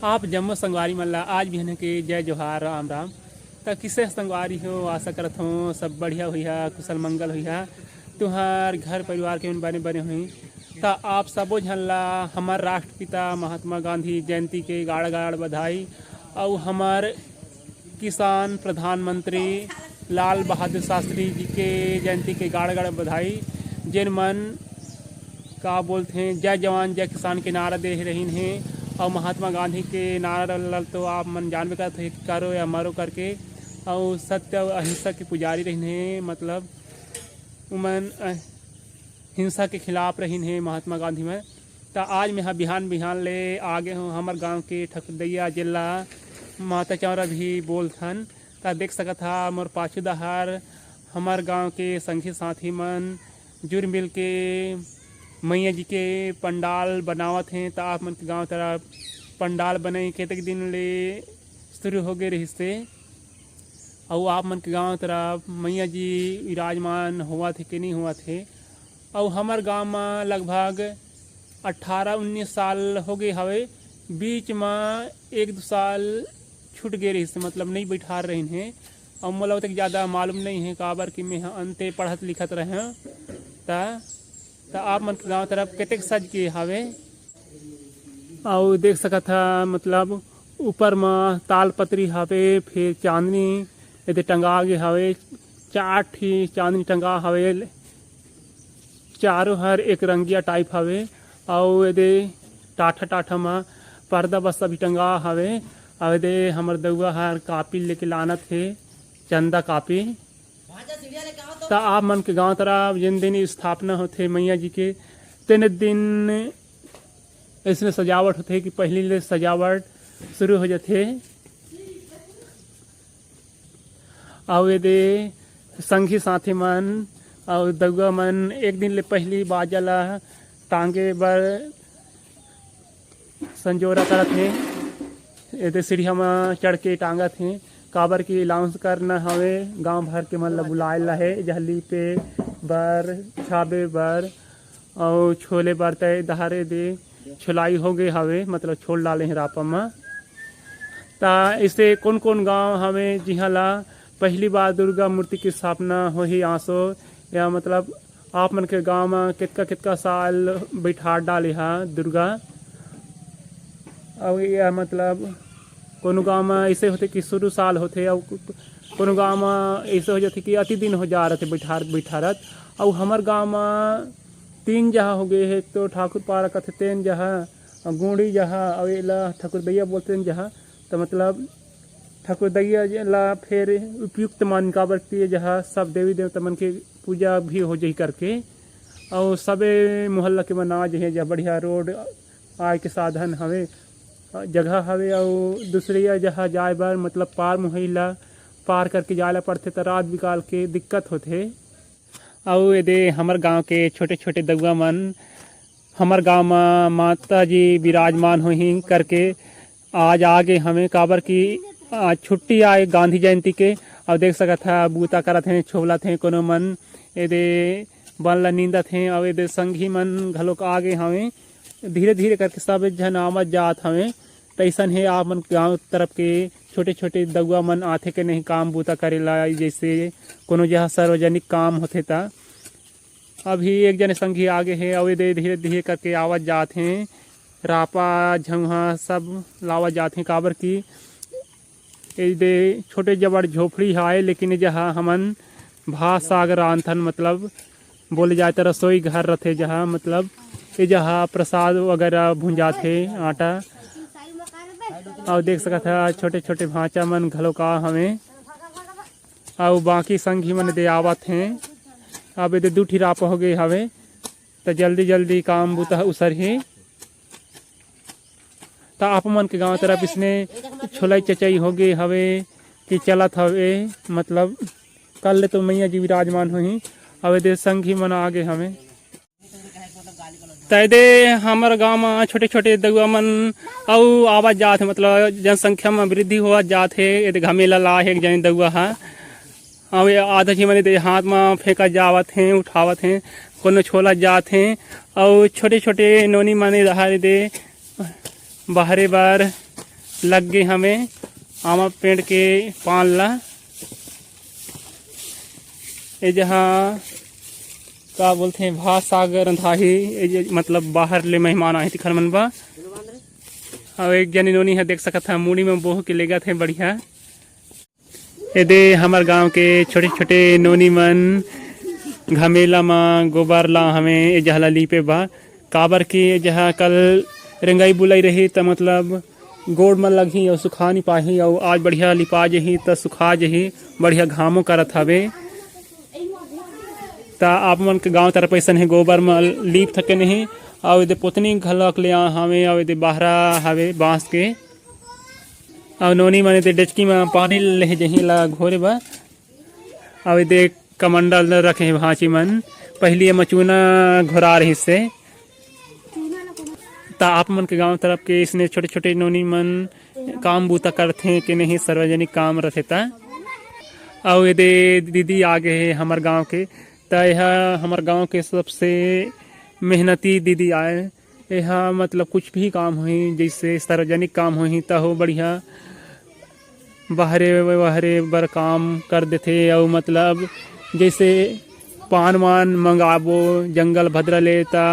आप जम्मो संगवारी मन ला आज भी के जय जोहार राम राम। तो किसे संगवारी हो, आशा करत हो सब बढ़िया हुई है, कुशल मंगल हुई है, तुहार घर परिवार के बने बने हुई। तो आप सबो झन ला हमार राष्ट्रपिता महात्मा गांधी जयंती के गाड़ गाड़ बधाई। और हमार किसान प्रधानमंत्री लाल बहादुर शास्त्री जी के जयंती के गाड़ गाड़ बधाई। जिन मन का बोलते हैं जय जवान जय किसान के नारा दे रही हैं। और महात्मा गांधी के नारा तो आप मन जानबे करते हैं, करो या मरो करके। और सत्य और अहिंसा के पुजारी रही हैं, मतलब उमन हिंसा के खिलाफ रही हैं महात्मा गांधी में। तो आज मैं बिहान बिहान ले आगे हूँ हमारे गांव के ठकुरदैया जिला माता चौरा भी बोलथन। तो देख सकत था मोर पाछू दहार हमार गांव के संगी साथी मन जुड़ मिल के मैया जी के पंडाल बनावत हैं। तो आप मन के गाँव तरफ पंडाल बने कतेक दिन ले शुरू हो गए रही से। और आप मन के गाँव तरफ मैया जी विराजमान हुआ थे कि नहीं हुआ थे। और हमार गाँव में लगभग 18-19 साल हो गए हवे, बीच में 1-2 साल छूट गए रही से, मतलब नहीं बैठा रहे हैं। और मोला तक ज़्यादा मालूम नहीं है काबर कि मैं अंते पढ़त लिखत रहे। तो आप मन के गाँव तरफ कतेक सज के हवे। और देख सकत था मतलब ऊपर में ताल पत्री हवे, फिर चांदनी यदि टंगा गे हवे, 4 ठी चांदनी टंगा हवे, चारों हर एक रंगिया टाइप हवे। और यदि टाठा टाठा में पर्दा बस्ता भी टंगा हवे। और यदि हमर दउआ हर कापी लेके लानत है, चंदा कापी। तो आप मन के गाँव तरफ जिन दिन स्थापना होते मैया जी के तीन दिन इसमें सजावट होते कि पहली ले सजावट शुरू हो जाते। और यदि संगी साथी मन और दउआ मन एक दिन ले पहली बाजला टांगे बर संजोरा करत हैं। यदि सीढ़िया में चढ़ के टांगत हैं काबर की अलाउंस करना हवे, गांव भर के मन ला बुलाए ला है जहली पे बर छाबे बर और छोले बर तय दहारे दे छुलाई हो गए हवे, मतलब छोड़ डाले हैं रापा में। ता इसे कौन कौन गांव हमें जिहाँ ला पहली बार दुर्गा मूर्ति की स्थापना हो ही आसो, या मतलब आप मन के गांव में कितना साल बैठा डाले हा दुर्गा। और यह मतलब कोनो गाँव में ऐसे होते कि शुरू साल होते, और कोनो गाँव में ऐसे हो जाते कि अति दिन हो जा रहे थे बैठारत। और हमार गाँव में 3 जहाँ हो गए है, तो ठाकुर पारा कथे 3 जहाँ गुड़ी जहाँ और ला ठकुरदैया बोलते हैं जहाँ। तो मतलब ठकुरदैया ला फिर उपयुक्त मान का बरती जहाँ सब देवी देवता मन के पूजा भी हो जाही करके। और सबे मोहल्ला के मना जो है जहाँ बढ़िया रोड आय के साधन हवे जगह हवे। और दूसरी जहाँ जाए बार मतलब पार मुहैला पार करके जाए पड़ते, तो रात बिकाल के दिक्कत होते। और यदि हमार गांव के छोटे छोटे दउआ मन हमार गांव में माता जी विराजमान हुई करके आज आगे हमें काबर की छुट्टी आए गांधी जयंती के। और देख सकत है बूता करत हैं, छोवलत हैं कोनो मन, यदि बन ला नींदत हैं। और यदि संगी मन घलोक आगे हमें धीरे धीरे करके सब जन आमद जात हमें। तो ऐसा है आप मन गाँव तरफ के छोटे छोटे दउआ मन आथे के नहीं काम बूता करेला, जैसे कोनो जहाँ सार्वजनिक काम होते था। अभी एक जने संगी आगे है और धीरे धीरे करके आवत जात हैं, रापा झंगा सब लावत जात हैं। काबर की ये छोटे जबड़ झोपड़ी है, लेकिन जहाँ हमन भात साग रांधन मतलब बोले जाए तो रसोई घर रहते, जहाँ मतलब ये जहाँ प्रसाद वगैरह भुंजात है आटा। और देख सकत है छोटे छोटे भांचा मन घलो का हमें। और बाकी संगी मन दे आवत हैं। अब ये 2 ठी रापा हो गए हवे, तो जल्दी जल्दी काम बूता उसर ही। तो आप मन के गाँव तरफ इसने छोलाई चचाई हो गए हवे कि चलत हवे, मतलब कल तो मैया जी विराजमान हुई। और दे संगी मन आगे हमें तैदे हमारे गांव में छोटे छोटे दउआ मन और आवाज जात है, मतलब जनसंख्या में वृद्धि हुआ जात है। यदि घमेला ला है एक जन दउआ है, और आधा जी मैंने हाथ में फेंका जावत हैं, उठावत हैं, कोनो छोला जात हैं। और छोटे छोटे नोनी माने रहा दे बाहरे बार लग गए हमें आमा पेड़ के पान ला। ये जहाँ का बोलते हैं भात सागर अंधाही मतलब बाहर ले मेहमान आए थे खर मन बा। और एक जनी नोनी है देख सकत था मूड़ी में बोह के लेगा थे बढ़िया। ये दे हमार गांव के छोटे छोटे नोनी मन घमेला में गोबर ला हमें ये जहला लीपे बा काबर की जहाँ कल रंगाई बुलाई रही तो मतलब गोड़ में लगी और सुखा नहीं पाही और आज बढ़िया लिपा जही तो सुखा जही बढ़िया घामों करत हवे। ता आप मन के गांव तरफ ऐसा है गोबर में लीप थके नहीं और ये पोतनी घलक ले हमें और ये बाहरा हवे बांस के और नोनी मन ये डेचकी में पानी ले जही ला घोरे बा और ये कमंडल रखे भांची मन पहली मचूना घोरा रही से। ता आप मन के गांव तरफ के इसने छोटे छोटे नोनी मन काम बूता करते हैं कि नहीं सार्वजनिक काम रहते ता। और ये दीदी आगे है हमारे गांव के ता यह हमारे गांव के सबसे मेहनती दीदी आए। यह मतलब कुछ भी काम हुई जैसे सार्वजनिक काम हुई तो हो बढ़िया बाहरे बर काम कर देते। और मतलब जैसे पान वान मंगाबो जंगल भद्र ले ता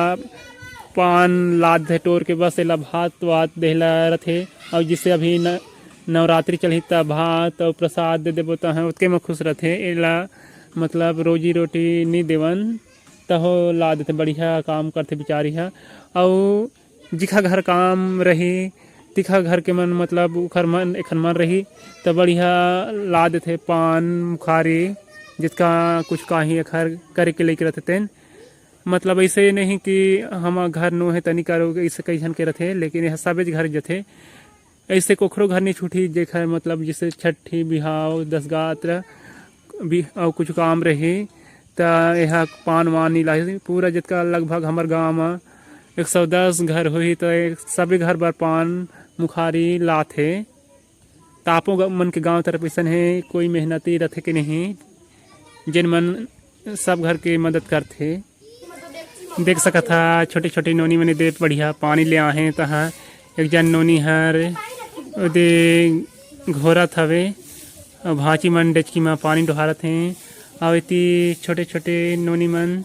पान लाद दे टोर के बस एला भात वात देला रथे। और जिससे अभी नवरात्रि चलही तब भात और प्रसाद दे देबो तो है उसके में खुश रथे। एला मतलब रोजी रोटी नहीं देवन तहो ला देते बढ़िया काम करते बिचारी है। और जिखा घर काम रही तिखा घर के मन मतलब उखर मन एखन मन रही तो बढ़िया ला देते पान मुखारी जिसका कुछ काही अखर करे के लेके रहते तेन। मतलब ऐसे नहीं कि हम घर नो है तनी करो ऐसे कई जन के रहते लेकिन यह सबे घर जथे ऐसे कोखरो घर नहीं छूटी जेखर मतलब जैसे छठी बिहाव दसगात्र भी और कुछ काम रही तो यह पान वान नहीं लाई पूरा जितना लगभग हमारे गाँव में 110 घर हुई तो सभी घर पर पान मुखारी लाथे। तापो मन के गांव तरफ ऐसा है कोई मेहनती रथे कि नहीं जिन मन सब घर के मदद करते। देख सका था छोटे छोटे नोनी मैंने दे बढ़िया पानी ले आए तहाँ एक जन नोनी हर दे घोरा थवे और भांची मन डेचकी में पानी डोहारत हैं। और इतनी छोटे छोटे नोनी मन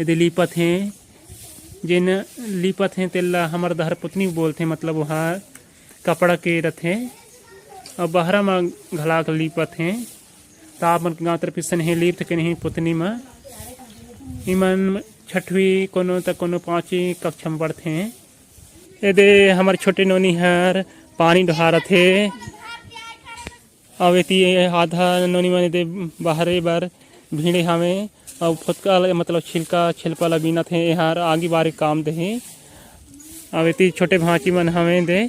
यदि लीपत हैं जिन लीपत हैं तेला हमार दहर पुतनी बोलते हैं मतलब वहाँ कपड़ा के रथे और बहरा में घला कर लीपत हैं। तो आप मन गाँव तरफ से नहीं लीप के नहीं पुतनी में इमन छठवीं कोनो तक कोनो 5वीं कक्षा में पढ़ते हैं। यदि हमारे छोटे नोनी हर पानी डहारत है और आधा नोनी मन दे बाहरे बार भीड़े हमें और फुटका मतलब छिलका लगीना थे यार आगे बारे काम दे। और छोटे भांची मन हमें दे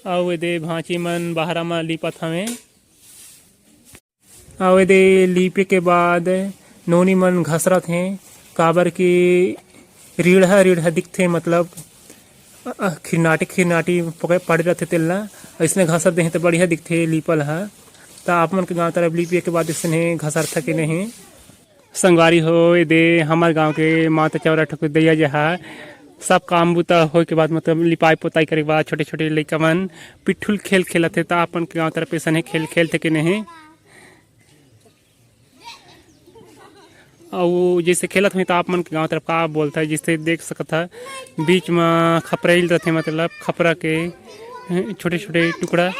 और दे भांची मन बाहरा में लीपत हमें। और दे लीपे के बाद नोनी मन घसरत हैं काबर की रीढ़ा दिखते मतलब खिरनाटी पड़े रहते तेलना इसने घसर दे तो बढ़िया दिखते लीपल है। तो आप मन के गाँव तरफ लीपिए के बाद इसने घसर था कि नहीं संगवारी हो दे हमारे गांव के माता चौरा ठकुर दैया जहा सब काम बुता हो के बाद मतलब लिपाई पोताई करे के बाद छोटे छोटे लड़का मन पिट्ठुल खेल खेलते। तो अपन के गाँव तरफ ऐसा खेल खेलते कि नहीं और वो जैसे खेलत हुई तो आप मन के गाँव तरफ का बोलता है जिससे देख सकता है बीच में खपरेल रहते मतलब खपरा के छोटे छोटे टुकड़ा